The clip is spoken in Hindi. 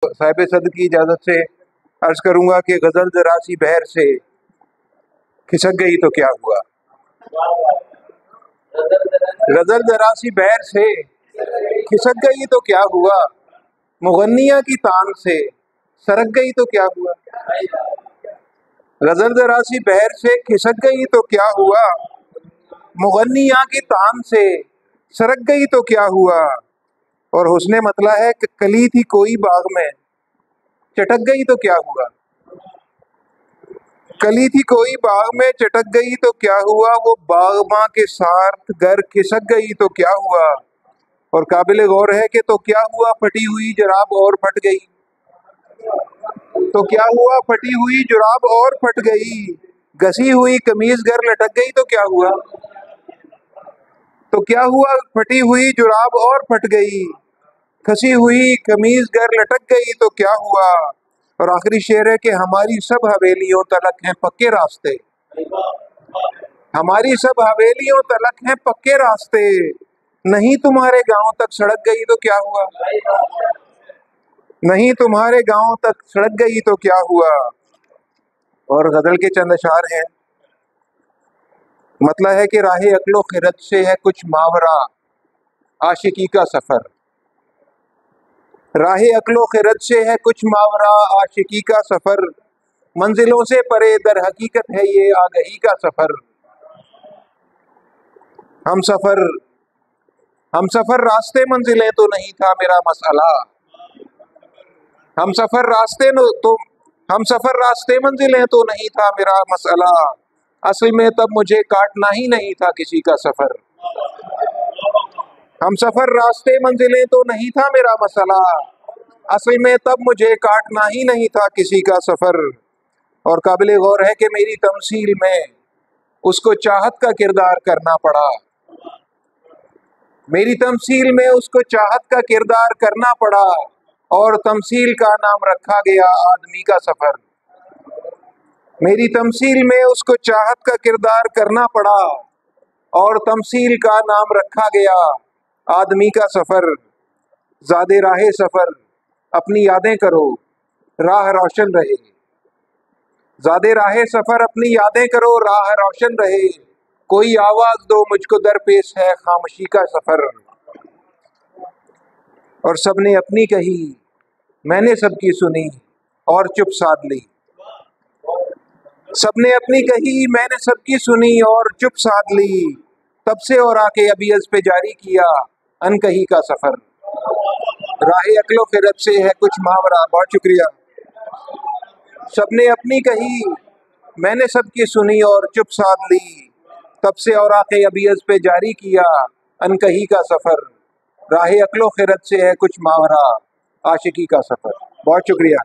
साहिब सद की इजाजत से अर्ज करूंगा कि गजल जरा सी बहर से खिसक गई तो क्या हुआ। गजल जरा सी बहर से खिसक गई तो क्या हुआ, मुगन्निया की तान से सरक गई तो क्या हुआ। गजल जरा सी बहर से खिसक गई तो क्या हुआ, मुगन्निया की तान से सरक गई तो क्या हुआ। और हुस्ने मतला है कि कली थी कोई बाग में चटक गई तो क्या हुआ। कली थी कोई बाग में चटक गई तो क्या हुआ, वो बाग माँ के साथ घर खिसक गई तो क्या हुआ। और काबिल गौर है कि तो क्या हुआ, फटी हुई जुराब और फट गई। तो क्या हुआ, फटी हुई जुराब और फट गई, घसी हुई कमीज घर लटक गई तो क्या हुआ। तो क्या हुआ, फटी हुई जुराब और फट गई, खसी हुई कमीज घर लटक गई तो क्या हुआ। और आखिरी शेर है कि हमारी सब हवेलियों तलक हैं पक्के रास्ते, हमारी सब हवेलियों तलक हैं पक्के रास्ते, नहीं तुम्हारे गांव तक सड़क गई तो क्या हुआ। नहीं तुम्हारे गांव तक सड़क गई तो क्या हुआ। और गजल के चंद अशार हैं। मतलब है कि राहे अक्लो खिरत से है कुछ मावरा आशिकी का सफर। राहे अक्लो खिरत से है कुछ मावरा आशिकी का सफर, मंजिलों से परे दर हकीकत है ये आगही का सफर। हम सफर रास्ते मंजिलें तो नहीं था मेरा मसला, हम सफर रास्ते मंजिलें तो नहीं था मेरा मसला, असल में तब मुझे काटना ही नहीं था किसी का सफर। हम सफर रास्ते मंजिलें तो नहीं था मेरा मसला, असल में तब मुझे काटना ही नहीं था किसी का सफर। और काबिल गौर है कि मेरी तमसील में उसको चाहत का किरदार करना पड़ा, मेरी तमसील में उसको चाहत का किरदार करना पड़ा, और तमसील का नाम रखा गया आदमी का सफर। मेरी तमसील में उसको चाहत का किरदार करना पड़ा, और तमसील का नाम रखा गया आदमी का सफर। ज़ादे राहे सफर अपनी यादें करो राह रोशन रहे, ज़ादे राहे सफर अपनी यादें करो राह रोशन रहे, कोई आवाज दो मुझको दरपेश है खामोशी का सफर। और सबने अपनी कही मैंने सबकी सुनी और चुप साध ली, सबने अपनी कही मैंने सबकी सुनी और चुप साध ली, तब से और आके अबियज पे जारी किया अनकही का सफर। राहे अक्लो खिरत से है कुछ मावरा, बहुत शुक्रिया। सबने अपनी कही मैंने सबकी सुनी और चुप साध ली, तब से और आके अबियज पे जारी किया अनकही का सफर। राहे अक्लो खिरत से है कुछ मावरा आशिकी का सफर। बहुत शुक्रिया।